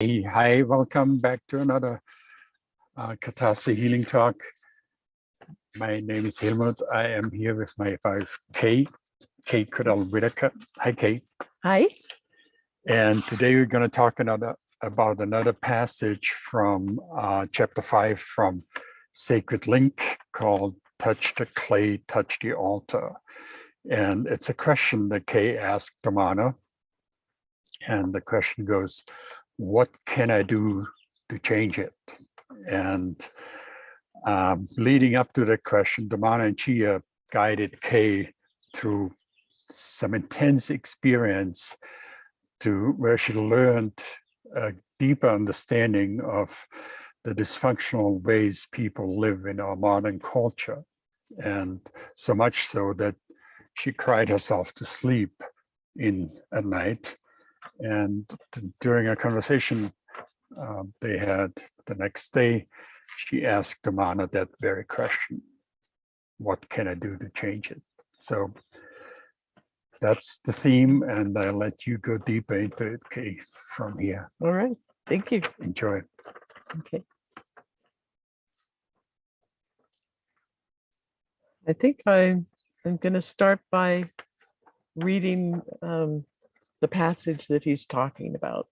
Hi, welcome back to another Catharsis Healing Talk. My name is Helmut. I am here with my wife, Kate Cadell Whitaker. Hi, Kate. Hi. And today we're going to talk about another passage from chapter 5 from Sacred Link called Touch the Clay, Touch the Altar. And it's a question that Kay asked Domano. And the question goes, what can I do to change it? And leading up to that question, Domano and Chea guided Kay through some intense experience to where she learned a deeper understanding of the dysfunctional ways people live in our modern culture. And so much so that she cried herself to sleep at night. And during a conversation they had the next day, she asked Domano that very question: what can I do to change it? So that's the theme, and I'll let you go deeper into it, Kay, from here. All right. Thank you. Enjoy. Okay. I think I'm going to start by reading the passage that he's talking about.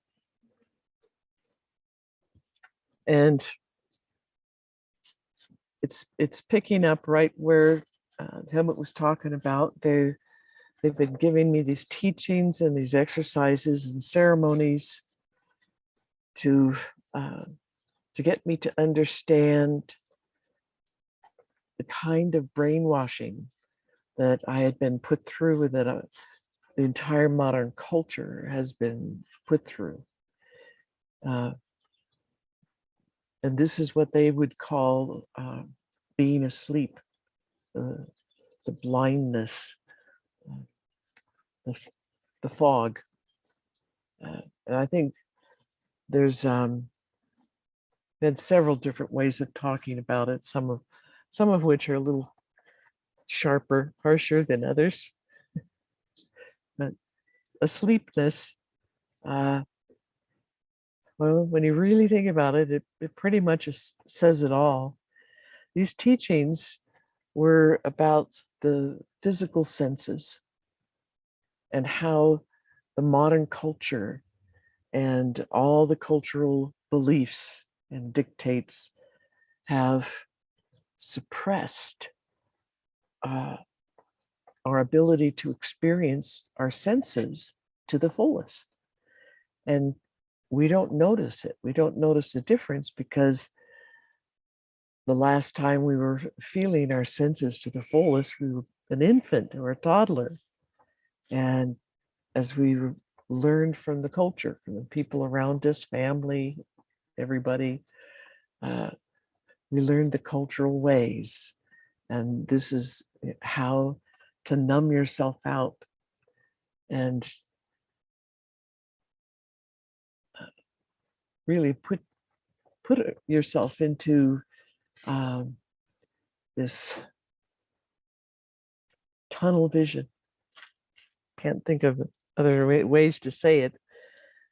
And it's picking up right where Helmut was talking about. They've been giving me these teachings and these exercises and ceremonies to get me to understand the kind of brainwashing that I had been put through, that the entire modern culture has been put through. And this is what they would call being asleep, the blindness, the fog. And I think there's been several different ways of talking about it, some of which are a little sharper, harsher than others. But asleepness, well, when you really think about it, it pretty much says it all. These teachings were about the physical senses and how the modern culture and all the cultural beliefs and dictates have suppressed our ability to experience our senses to the fullest. And we don't notice it. We don't notice the difference because the last time we were feeling our senses to the fullest, we were an infant or a toddler. And as we learned from the culture, from the people around us, family, everybody, we learned the cultural ways. And this is how to numb yourself out and really put yourself into this tunnel vision. Can't think of other ways to say it.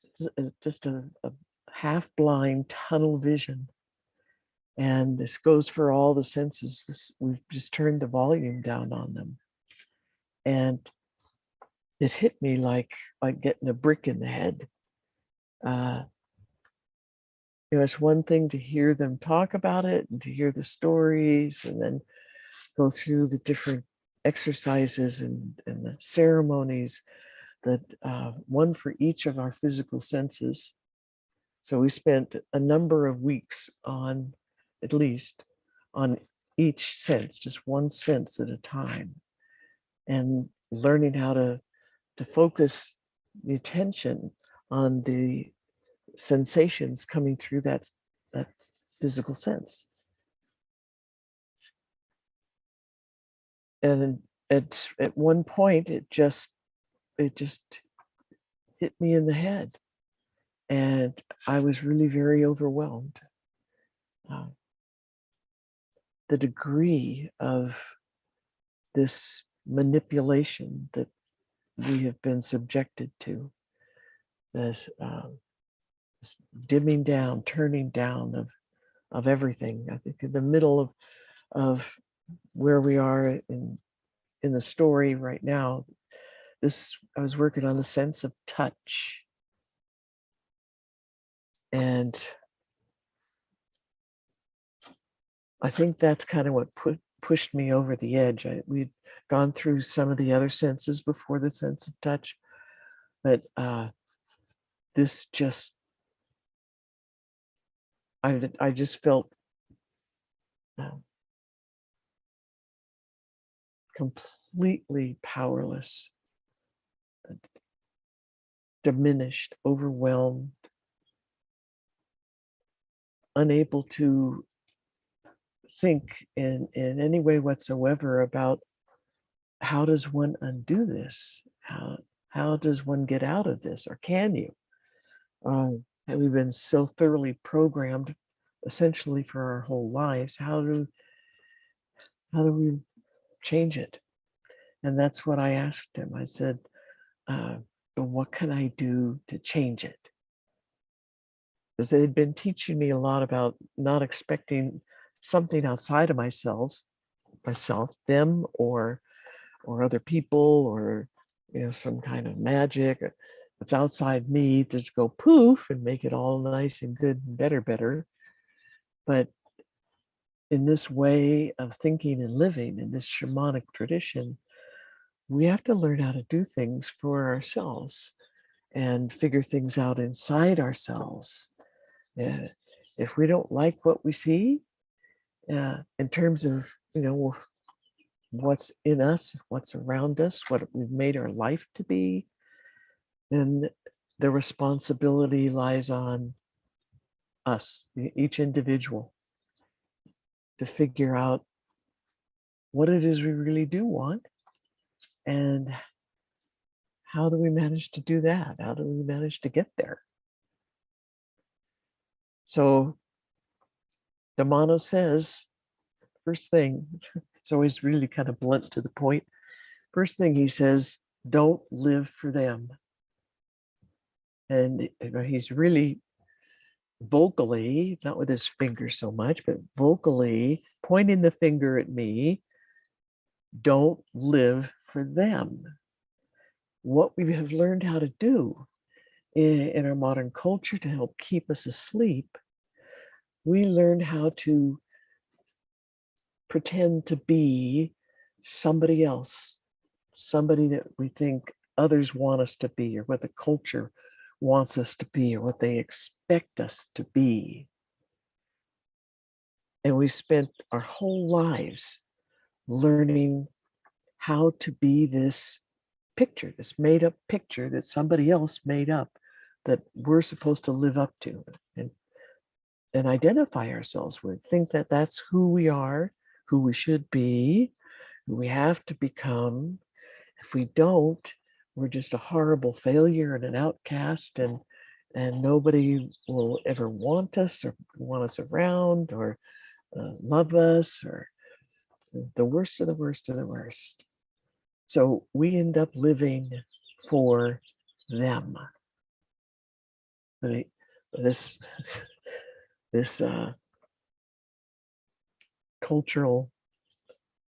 It's just a half-blind tunnel vision. And this goes for all the senses. We've just turned the volume down on them. And it hit me like getting a brick in the head. It's one thing to hear them talk about it and to hear the stories and then go through the different exercises and the ceremonies that one for each of our physical senses. So we spent a number of weeks at least on each sense, just one sense at a time, and learning how to focus the attention on the sensations coming through that physical sense. And at one point, it just hit me in the head, and I was really very overwhelmed. The degree of this manipulation that we have been subjected to, this dimming down, turning down of everything. I think in the middle of where we are in the story right now, I was working on the sense of touch. And I think that's kind of what pushed me over the edge. We'd gone through some of the other senses before the sense of touch, but this just, I just felt completely powerless, diminished, overwhelmed, unable to think in any way whatsoever about how does one undo this? How does one get out of this? Or can you? And we've been so thoroughly programmed essentially for our whole lives. How do we change it? And that's what I asked him. I said, but what can I do to change it? Because they had been teaching me a lot about not expecting something outside of myself, them, or other people, or some kind of magic that's outside me, just go poof and make it all nice and good and better. But in this way of thinking and living, in this shamanic tradition, we have to learn how to do things for ourselves and figure things out inside ourselves. If we don't like what we see, in terms of what's in us, what's around us, what we've made our life to be, then the responsibility lies on us, each individual, to figure out what it is we really do want, and how do we manage to do that? How do we manage to get there? So Domano says, first thing, it's always really kind of blunt to the point. First thing he says, don't live for them. And he's really vocally, not with his finger so much, but vocally pointing the finger at me. Don't live for them. What we have learned how to do in our modern culture to help keep us asleep, we learn how to pretend to be somebody else, somebody that we think others want us to be, or what the culture wants us to be, or what they expect us to be. And we've spent our whole lives learning how to be this picture, this made up picture that somebody else made up, that we're supposed to live up to and identify ourselves with, think that that's who we are, who we should be, who we have to become. If we don't, we're just a horrible failure and an outcast, and nobody will ever want us or want us around, or love us, or the worst of the worst of the worst. So we end up living for them. This cultural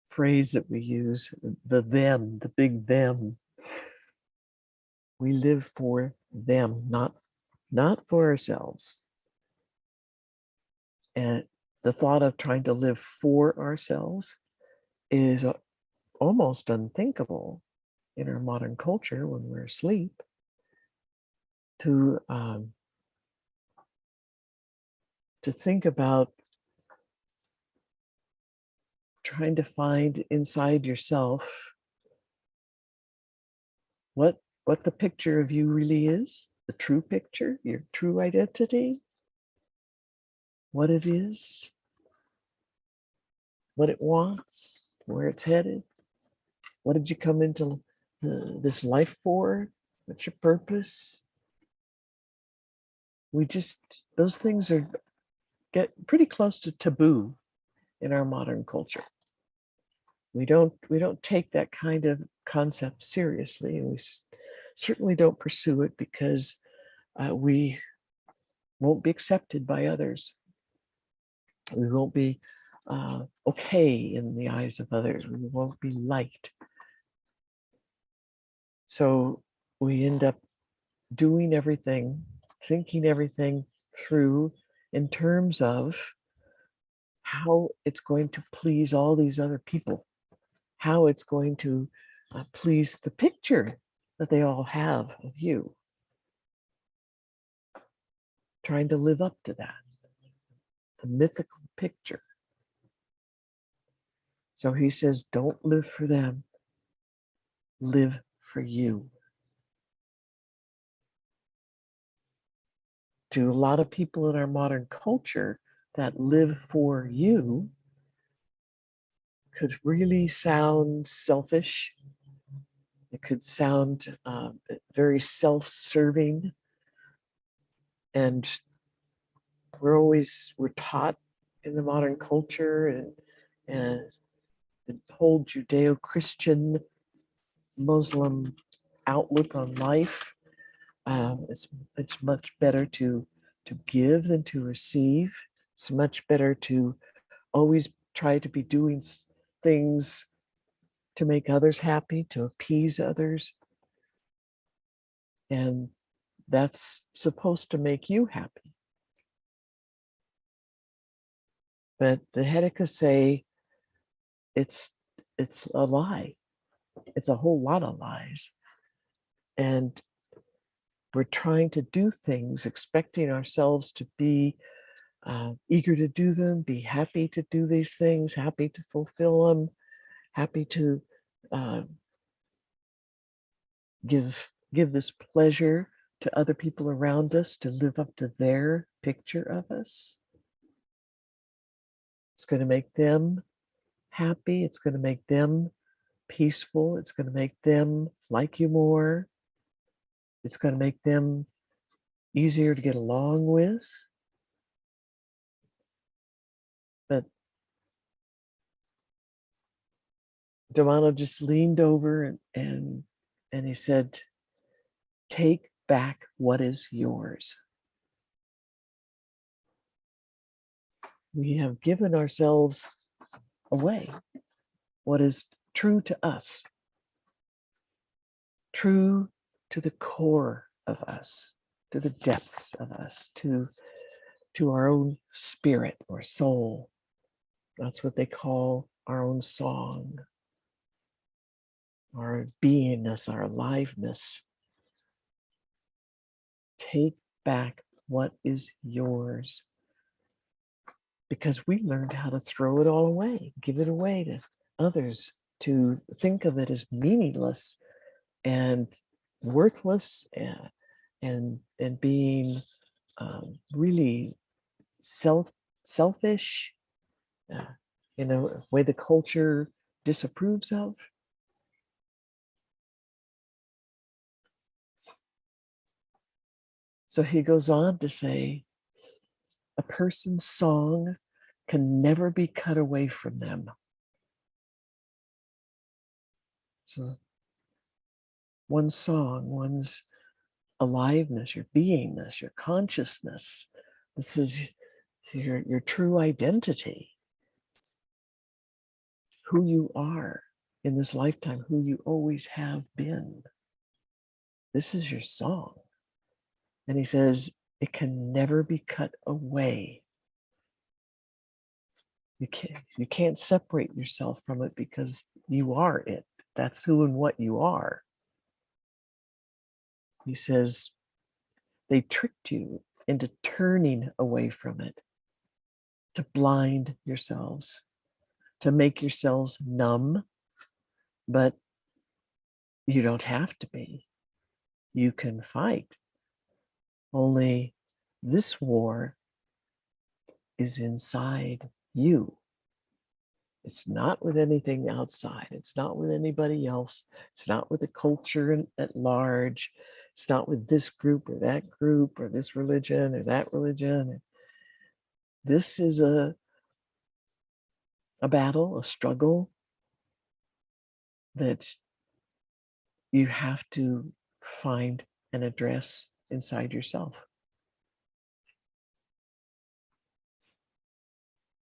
phrase that we use, the them, the big them. We live for them, not for ourselves. And the thought of trying to live for ourselves is almost unthinkable in our modern culture when we're asleep. To think about trying to find inside yourself what the picture of you really is, the true picture, your true identity, what it is, what it wants, where it's headed. What did you come into this life for? What's your purpose? Those things get pretty close to taboo in our modern culture. We don't take that kind of concept seriously, and we certainly don't pursue it because we won't be accepted by others. We won't be okay in the eyes of others. We won't be liked. So we end up doing everything, thinking everything through in terms of how it's going to please all these other people, how it's going to please the picture that they all have of you, trying to live up to that, the mythical picture. So he says, don't live for them, live for you. To a lot of people in our modern culture, that live for you could really sound selfish. It could sound very self-serving. And we're taught in the modern culture and the whole Judeo-Christian Muslim outlook on life. It's much better to give than to receive. It's much better to always try to be doing things to make others happy, to appease others. And that's supposed to make you happy. But the Hedicas say it's a lie. It's a whole lot of lies. And we're trying to do things, expecting ourselves to be eager to do them, be happy to do these things, happy to fulfill them, happy to give this pleasure to other people around us, to live up to their picture of us. It's going to make them happy. It's going to make them peaceful. It's going to make them like you more. It's going to make them easier to get along with. But Domano just leaned over and he said, take back what is yours. We have given ourselves away, what is true to us, true to the core of us, to the depths of us, to our own spirit or soul. That's what they call our own song, our beingness, our aliveness. Take back what is yours. Because we learned how to throw it all away, give it away to others, to think of it as meaningless and worthless and being really selfish, in a way the culture disapproves of. So he goes on to say, a person's song can never be cut away from them. So one's song, one's aliveness, your beingness, your consciousness, this is your true identity, who you are in this lifetime, who you always have been. This is your song. And he says, it can never be cut away. You can't separate yourself from it because you are it. That's who and what you are. He says, they tricked you into turning away from it, to blind yourselves, to make yourselves numb, but you don't have to be. You can fight. Only this war is inside you. It's not with anything outside. It's not with anybody else. It's not with the culture at large. It's not with this group or that group or this religion or that religion. This is a battle, a struggle that you have to find and address inside yourself.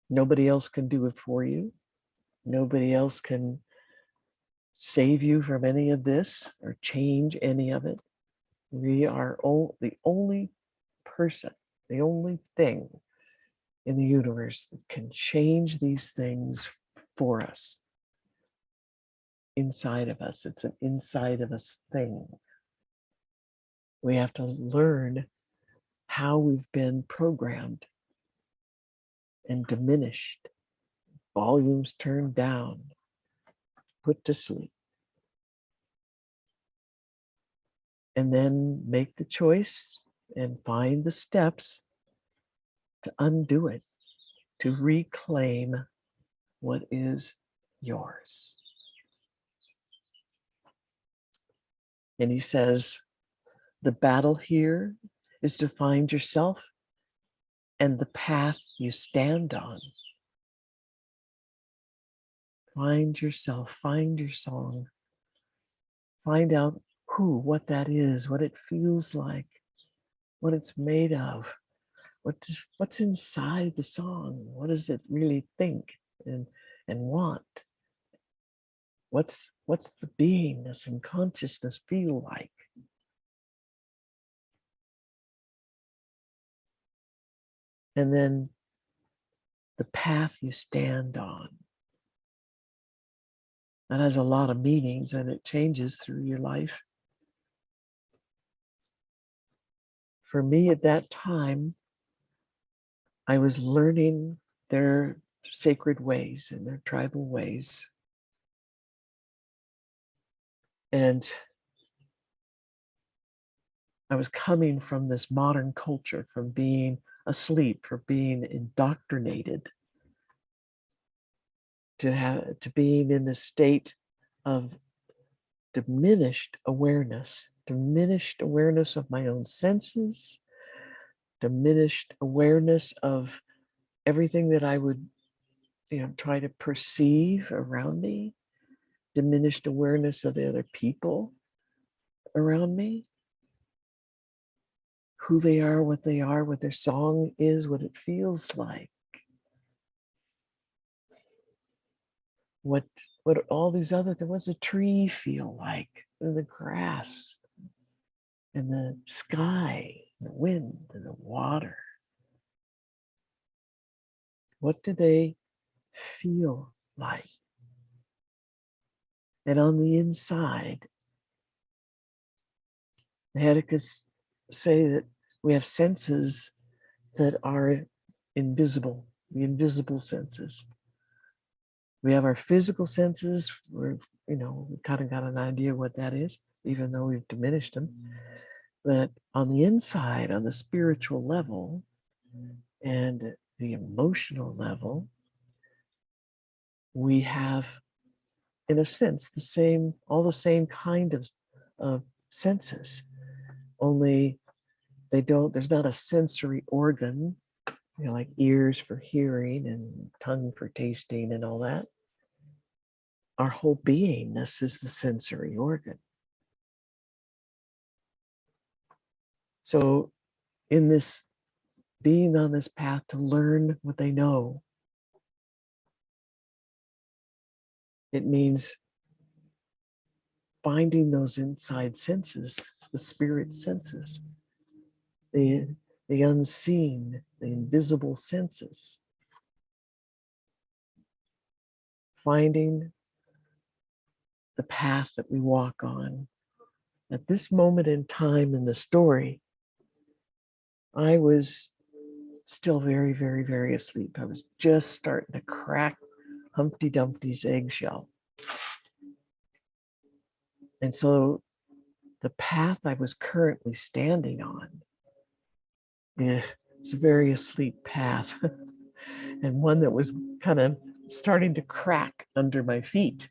Nobody else can do it for you. Nobody else can save you from any of this or change any of it. We are the only person, the only thing in the universe that can change these things for us. Inside of us, it's an inside of us thing. We have to learn how we've been programmed and diminished, volumes turned down, put to sleep. And then make the choice and find the steps to undo it, to reclaim what is yours. And he says, the battle here is to find yourself and the path you stand on. Find yourself, find your song, find out what that is, what it feels like, what it's made of, what's inside the song, what does it really think and want? What's the beingness and consciousness feel like? And then the path you stand on. That has a lot of meanings and it changes through your life. For me at that time, I was learning their sacred ways and their tribal ways. And I was coming from this modern culture, from being asleep, from being indoctrinated, to being in this state of diminished awareness of my own senses, diminished awareness of everything that I would, try to perceive around me, diminished awareness of the other people around me, who they are, what their song is, what it feels like, what all these other, there was a tree feel like, and the grass, and the sky, and the wind, and the water. What do they feel like? And on the inside, the Hedicus say that we have senses that are invisible, the invisible senses. We have our physical senses, we kind of got an idea what that is, even though we've diminished them. But on the inside, on the spiritual level and the emotional level, we have, in a sense, all the same kind of senses, only there's not a sensory organ, like ears for hearing and tongue for tasting and all that. Our whole beingness is the sensory organ. So in this being on this path to learn what they know, it means finding those inside senses, the spirit senses, the unseen, the invisible senses. Finding the path that we walk on. At this moment in time in the story, I was still very, very, very asleep. I was just starting to crack Humpty Dumpty's eggshell. And so the path I was currently standing on, it's a very asleep path and one that was kind of starting to crack under my feet,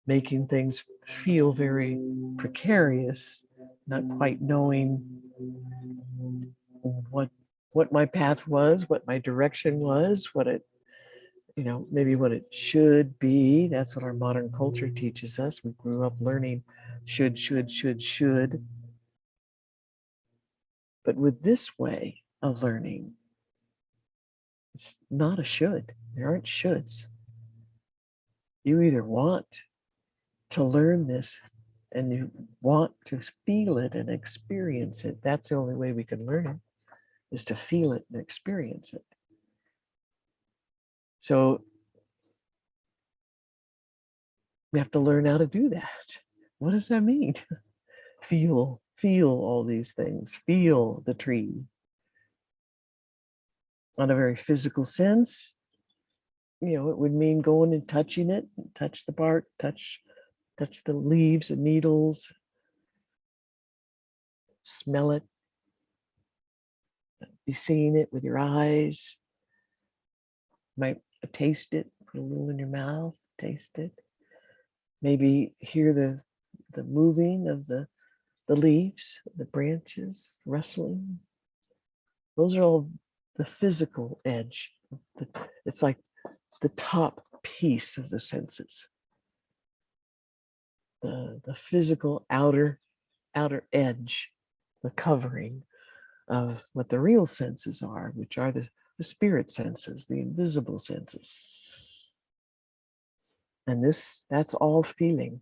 making things feel very precarious, not quite knowing what my path was, what my direction was, what it, maybe what it should be. That's what our modern culture teaches us. We grew up learning should. But with this way of learning, It's not a should. There aren't shoulds. You either want to learn this and you want to feel it and experience it. That's the only way we can learn it, is to feel it and experience it. So we have to learn how to do that. What does that mean? Feel all these things. Feel the tree. On a very physical sense, it would mean going and touching it, touch the bark, touch the leaves and needles, smell it, be seeing it with your eyes, might taste it, put a little in your mouth, taste it, maybe hear the moving of the leaves, the branches rustling. Those are all the physical edge. It's like the top piece of the senses. The physical outer edge, the covering of what the real senses are, which are the spirit senses, the invisible senses. And that's all feeling.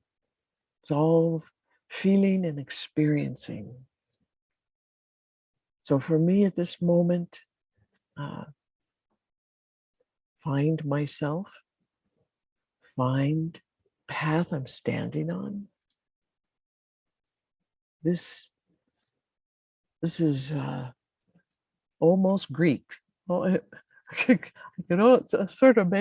It's all feeling and experiencing. So for me at this moment, find myself, find the path I'm standing on. This is almost Greek. Well, it's sort of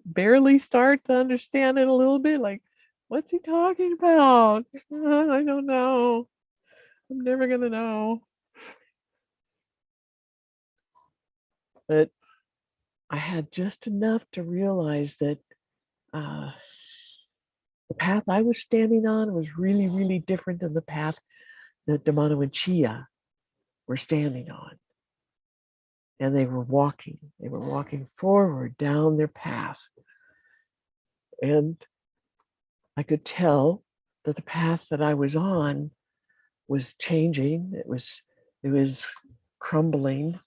barely start to understand it a little bit. Like, what's he talking about? I don't know. I'm never gonna know. But I had just enough to realize that the path I was standing on was really, really different than the path that Domano and Chea were standing on. And they were walking forward down their path. And I could tell that the path that I was on was changing. It was crumbling,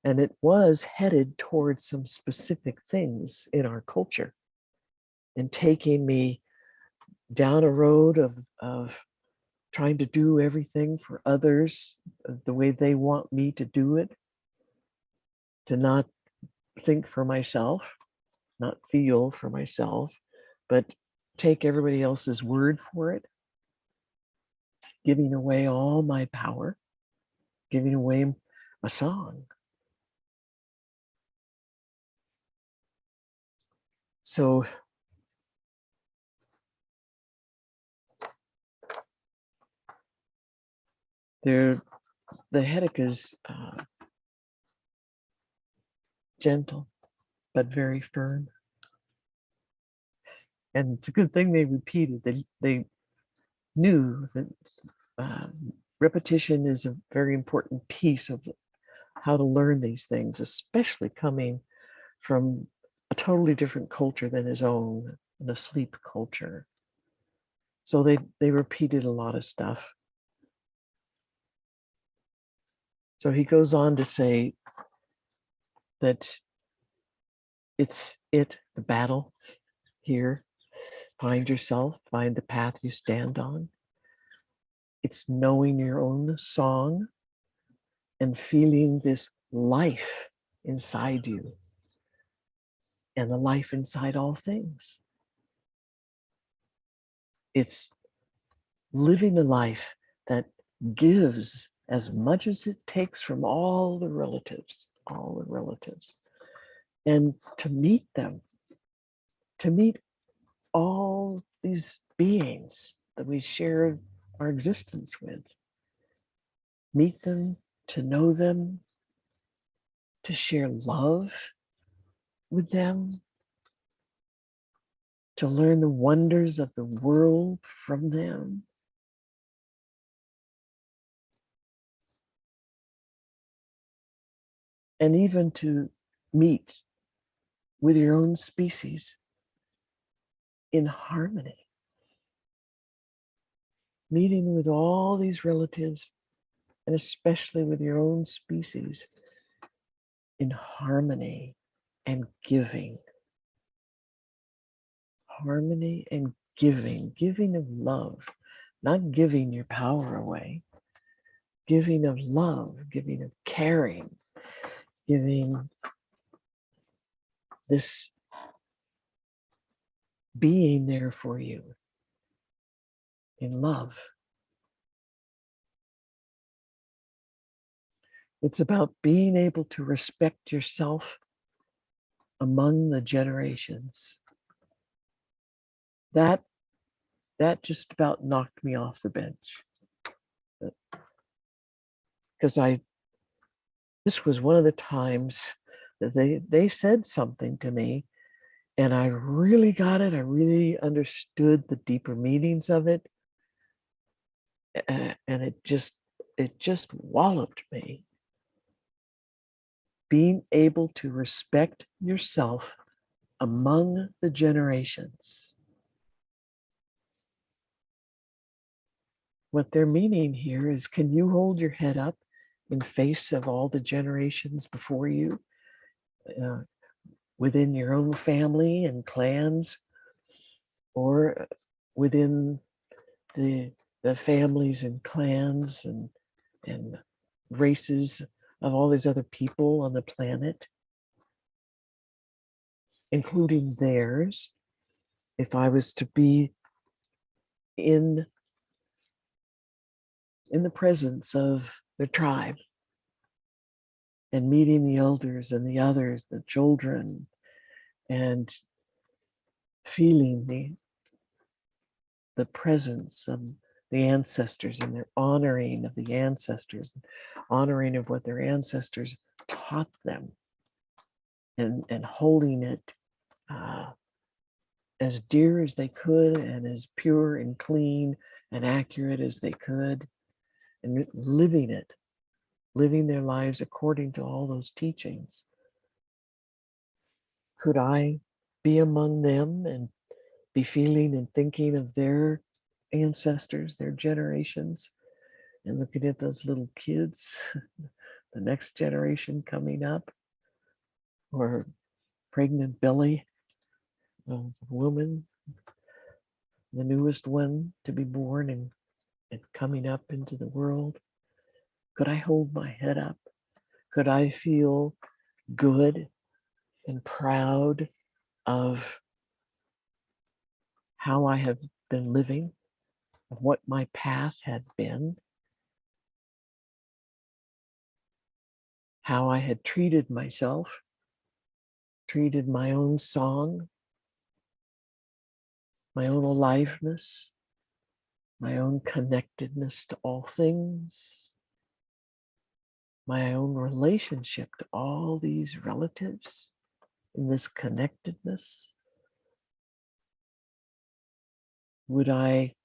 and it was headed towards some specific things in our culture and taking me down a road of trying to do everything for others the way they want me to do it, to not think for myself, not feel for myself, but take everybody else's word for it, giving away all my power, giving away a song. So the headache is gentle, but very firm. And it's a good thing they repeated. They knew that repetition is a very important piece of how to learn these things, especially coming from a totally different culture than his own, the sleep culture. So they repeated a lot of stuff. So he goes on to say that it's the battle here. Find yourself, find the path you stand on. It's knowing your own song and feeling this life inside you and the life inside all things. It's living a life that gives as much as it takes from all the relatives, and to meet them, to meet all these beings that we share our existence with. Meet them, to know them, to share love with them, to learn the wonders of the world from them. And even to meet with your own species in harmony. Meeting with all these relatives, and especially with your own species, in harmony and giving. Harmony and giving, giving of love, not giving your power away, giving of love, giving of caring, giving this being there for you in love. It's about being able to respect yourself among the generations. That just about knocked me off the bench. Because this was one of the times that they said something to me, and I really got it. I really understood the deeper meanings of it. And it just walloped me. Being able to respect yourself among the generations. What they're meaning here is, can you hold your head up in face of all the generations before you, within your own family and clans, or within the families and clans and races of all these other people on the planet, including theirs? If I was to be in the presence of the tribe and meeting the elders and the others, the children, and feeling the presence of the ancestors and their honoring of the ancestors, honoring of what their ancestors taught them, and holding it as dear as they could and as pure and clean and accurate as they could, and living it, living their lives according to all those teachings. Could I be among them and be feeling and thinking of their ancestors, their generations, and looking at those little kids, the next generation coming up, or pregnant belly of a woman, the newest one to be born and coming up into the world? Could I hold my head up? Could I feel good and proud of how I have been living, of what my path had been, how I had treated myself, treated my own song, my own aliveness, my own connectedness to all things, my own relationship to all these relatives in this connectedness? Would I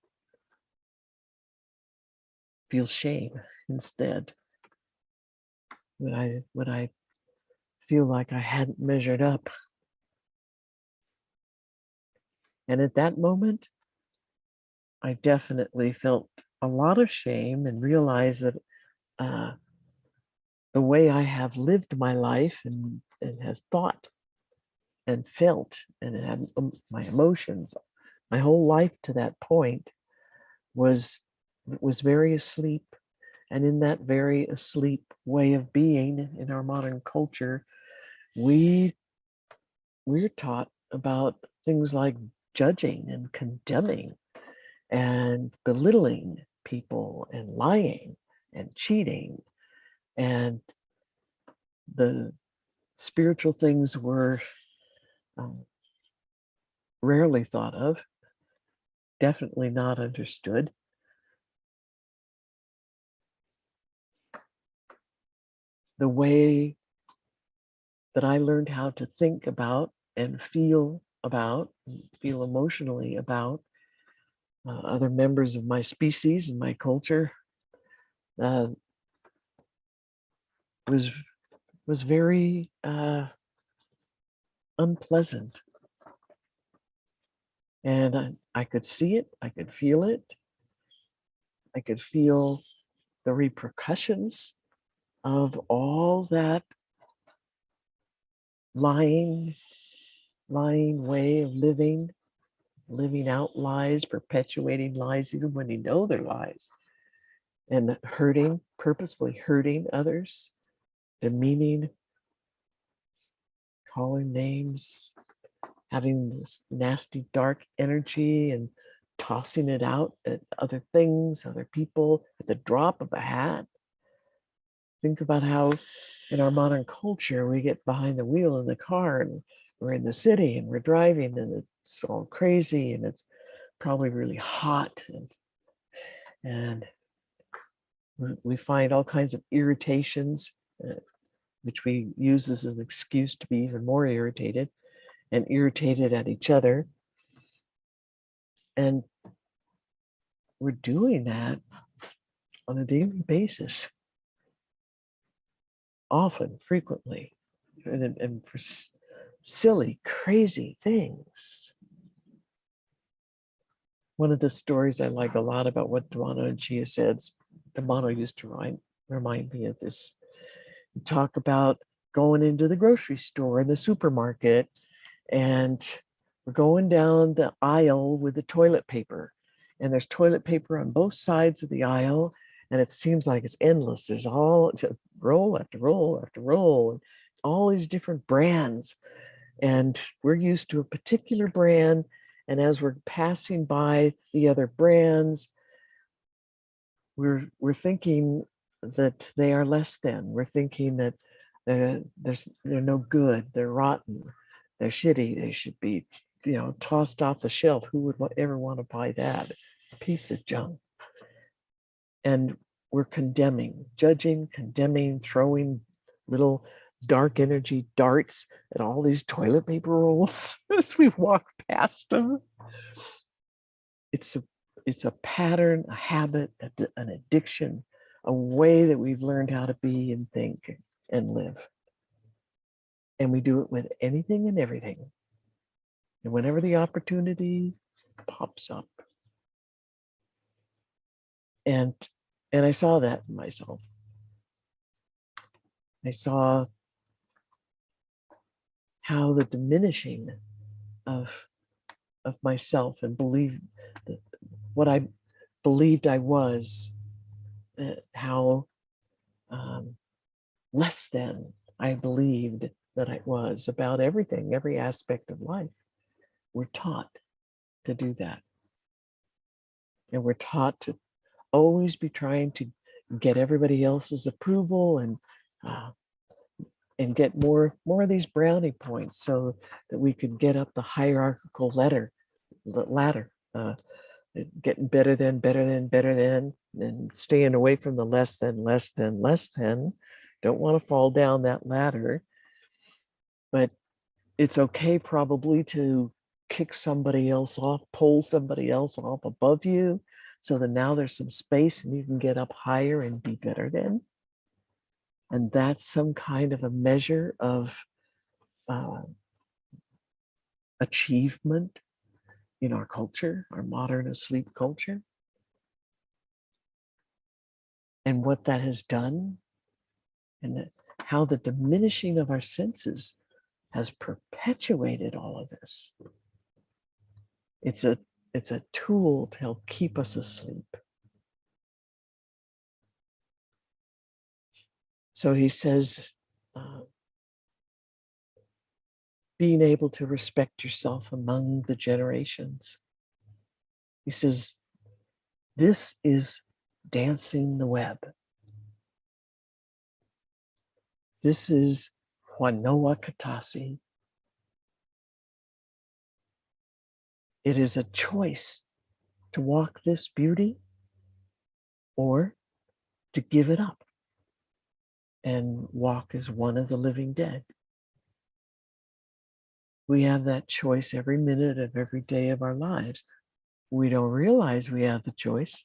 feel shame instead? Would I feel like I hadn't measured up? And at that moment, I definitely felt a lot of shame and realized that the way I have lived my life and have thought and felt and had my emotions, my whole life to that point was very asleep. And in that very asleep way of being in our modern culture, we're taught about things like judging and condemning and belittling people and lying and cheating. And the spiritual things were rarely thought of, definitely not understood. The way that I learned how to think about and feel emotionally about other members of my species and my culture was very unpleasant. And I could see it, I could feel it, I could feel the repercussions of all that lying way of living out lies, perpetuating lies, even when you know they're lies, and purposefully hurting others, demeaning, calling names, having this nasty, dark energy and tossing it out at other things, other people, at the drop of a hat. Think about how in our modern culture, we get behind the wheel in the car and we're in the city and we're driving and it's all crazy and it's probably really hot. And we find all kinds of irritations, which we use as an excuse to be even more irritated and irritated at each other. And we're doing that on a daily basis, often, frequently, and for silly, crazy things. One of the stories I like a lot about what Domano and Chea said, Domano used to remind me of this. You talk about going into the grocery store and the supermarket, and we're going down the aisle with the toilet paper, and there's toilet paper on both sides of the aisle, and it seems like it's endless. There's all roll after roll after roll, and all these different brands, and we're used to a particular brand, and as we're passing by the other brands, we're thinking that they are less than. We're thinking that they're no good, they're rotten, they're shitty, they should be, tossed off the shelf. Who would ever want to buy that? It's a piece of junk. And we're condemning, judging, condemning, throwing little dark energy darts at all these toilet paper rolls as we walk past them. It's a pattern, a habit, an addiction, a way that we've learned how to be and think and live. And we do it with anything and everything. And whenever the opportunity pops up. And I saw that in myself. I saw how the diminishing of myself and what I believed I was, how less than I believed that I was about everything, every aspect of life. We're taught to do that. And we're taught to always be trying to get everybody else's approval and get more of these brownie points so that we could get up the hierarchical ladder, getting better than, and staying away from the less than. Don't want to fall down that ladder, but it's okay probably to kick somebody else off, pull somebody else off above you, so that now there's some space and you can get up higher and be better than. And that's some kind of a measure of achievement in our culture, our modern asleep culture. And what that has done, and how the diminishing of our senses has perpetuated all of this. It's a tool to help keep us asleep. So he says, being able to respect yourself among the generations. He says, this is dancing the web. This is Wanoa Katasi. It is a choice to walk this beauty or to give it up and walk as one of the living dead. We have that choice every minute of every day of our lives. We don't realize we have the choice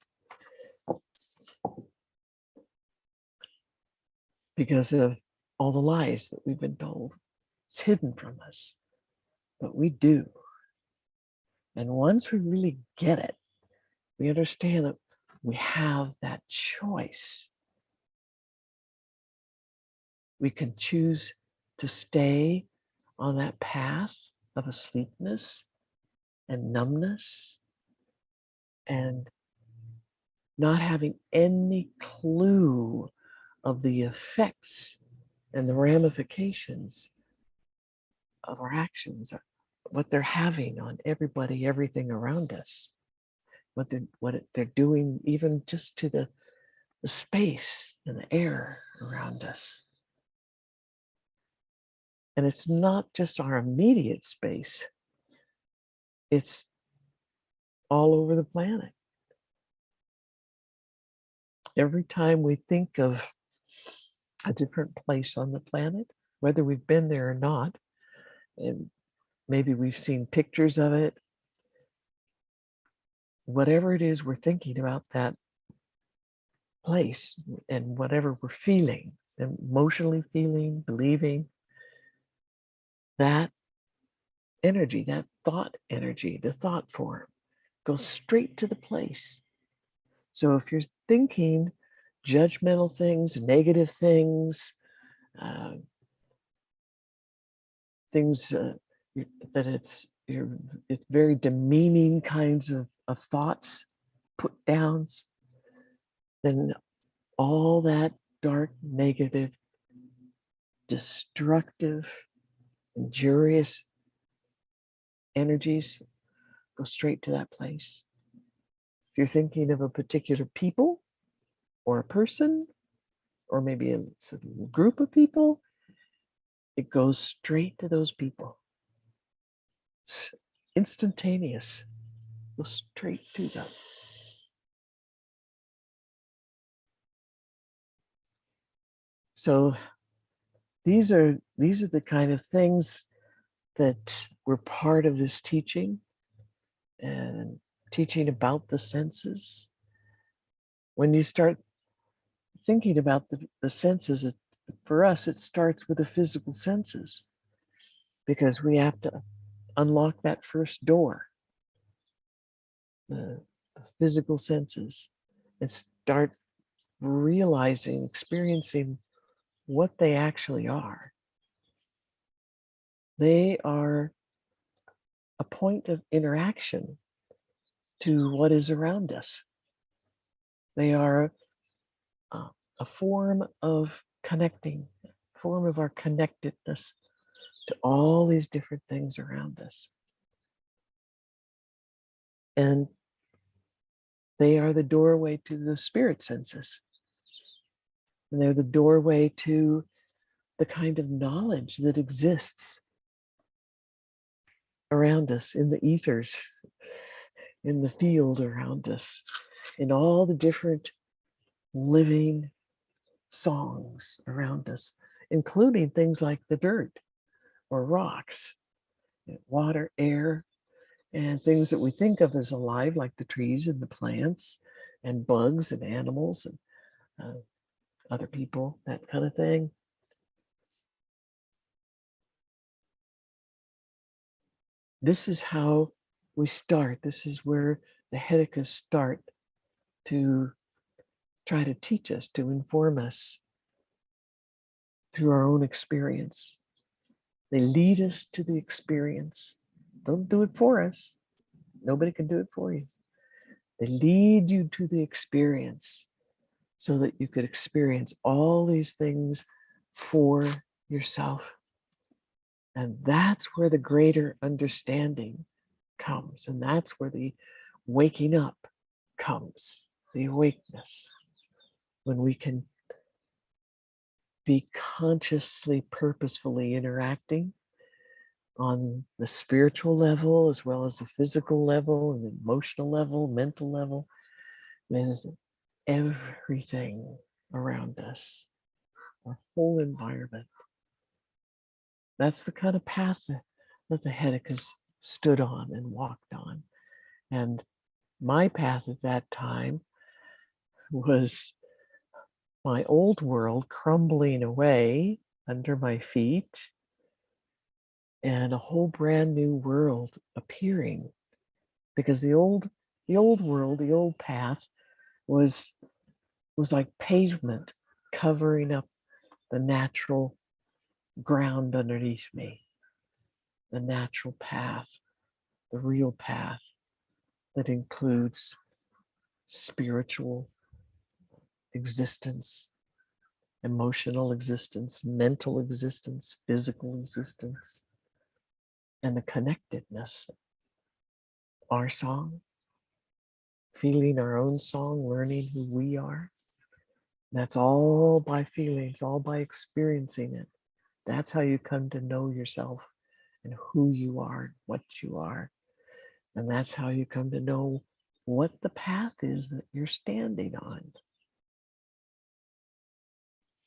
because of all the lies that we've been told. It's hidden from us, but we do. And once we really get it, we understand that we have that choice. We can choose to stay on that path of asleepness and numbness and not having any clue of the effects and the ramifications of our actions, what they're having on everybody, everything around us, what they're doing, even just to the space and the air around us. And it's not just our immediate space, it's all over the planet. Every time we think of a different place on the planet, whether we've been there or not, and maybe we've seen pictures of it, whatever it is we're thinking about that place and whatever we're feeling, emotionally feeling, believing, that energy, that thought energy, the thought form goes straight to the place. So if you're thinking judgmental things, negative things, things that it's very demeaning kinds of thoughts, put downs, then all that dark, negative, destructive, injurious energies go straight to that place. If you're thinking of a particular people or a person, or maybe a group of people, it goes straight to those people. It's instantaneous. Goes straight to them. So these are the kind of things that were part of this teaching, and teaching about the senses. When you start thinking about the senses, for us, it starts with the physical senses, because we have to unlock that first door, the physical senses, and start realizing, experiencing what they actually are. They are a point of interaction to what is around us. They are a form of connecting, form of our connectedness to all these different things around us. And they are the doorway to the spirit senses. And they're the doorway to the kind of knowledge that exists around us, in the ethers, in the field around us, in all the different living songs around us, including things like the dirt or rocks, water, air, and things that we think of as alive, like the trees and the plants and bugs and animals and other people, that kind of thing. This is how we start. This is where the Hedekas start to try to teach us, to inform us through our own experience. They lead us to the experience. Don't do it for us. Nobody can do it for you. They lead you to the experience so that you could experience all these things for yourself. And that's where the greater understanding comes. And that's where the waking up comes, the awakeness, when we can be consciously, purposefully interacting on the spiritual level, as well as the physical level and the emotional level, mental level, with everything around us, our whole environment. That's the kind of path that the Hedekas stood on and walked on. And my path at that time was my old world crumbling away under my feet, and a whole brand new world appearing, because the old world, the old path was like pavement covering up the natural ground underneath me. the natural path, the real path that includes spiritual existence, emotional existence, mental existence, physical existence, and the connectedness. Our song, feeling our own song, learning who we are. That's all by feelings, all by experiencing it. That's how you come to know yourself and who you are, what you are. And that's how you come to know what the path is that you're standing on.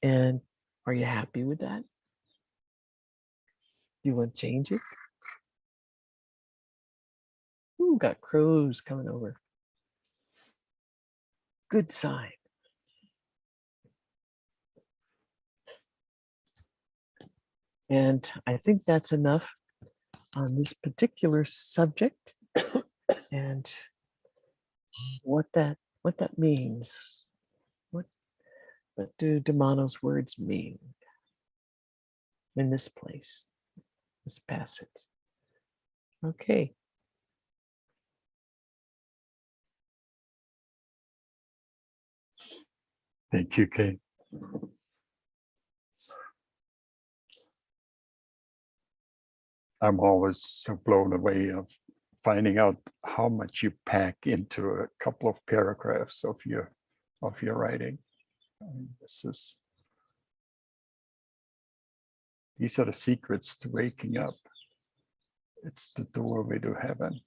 And are you happy with that? Do you want to change it? Ooh, got crows coming over. Good sign. And I think that's enough on this particular subject and what that means. What do Domano's words mean in this place, this passage? Okay. Thank you, Kate. I'm always so blown away of finding out how much you pack into a couple of paragraphs of your writing. I mean, these are the secrets to waking up. It's the doorway to heaven.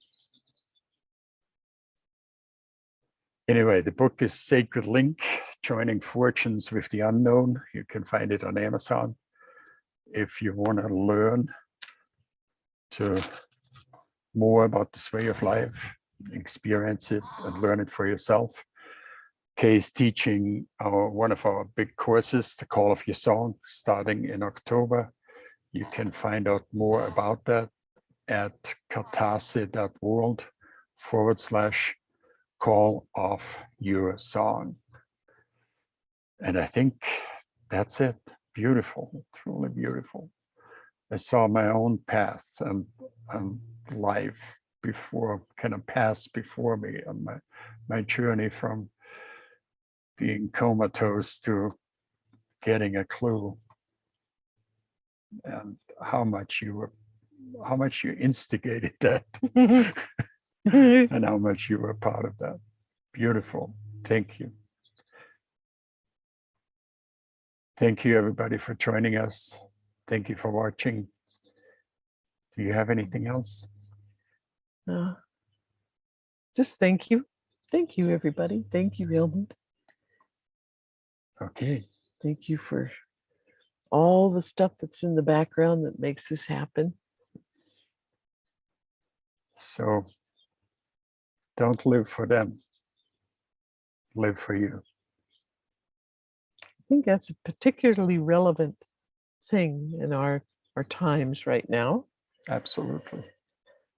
Anyway, the book is Sacred Link, Joining Fortunes with the Unknown. You can find it on Amazon. If you want to learn more about this way of life, experience it and learn it for yourself. Kay is teaching one of our big courses, The Call of Your Song, starting in October. You can find out more about that at katase.world/call of your song. And I think that's it. Beautiful, truly beautiful. I saw my own path and life before, kind of pass before me on my journey from being comatose to getting a clue, and how much you instigated that and how much you were part of that. Beautiful. Thank you. Thank you, everybody, for joining us. Thank you for watching. Do you have anything else? Just thank you. Thank you, everybody. Thank you, Helmut. Okay. Thank you for all the stuff that's in the background that makes this happen. So don't live for them. Live for you. I think that's a particularly relevant thing in our times right now. Absolutely.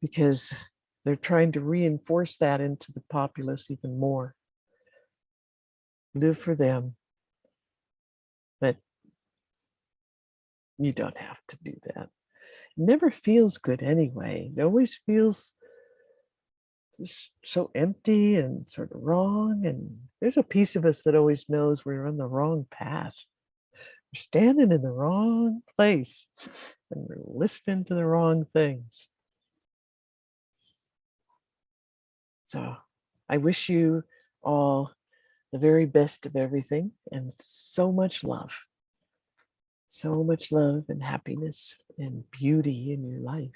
Because they're trying to reinforce that into the populace even more. Live for them. But you don't have to do that. It never feels good anyway. It always feels just so empty and sort of wrong. And there's a piece of us that always knows we're on the wrong path. We're standing in the wrong place and we're listening to the wrong things. So I wish you all the very best of everything and so much love. So much love and happiness and beauty in your life.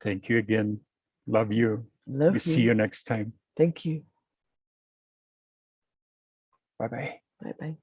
Thank you again. Love you. Love you. See you next time. Thank you. Bye-bye. Bye-bye.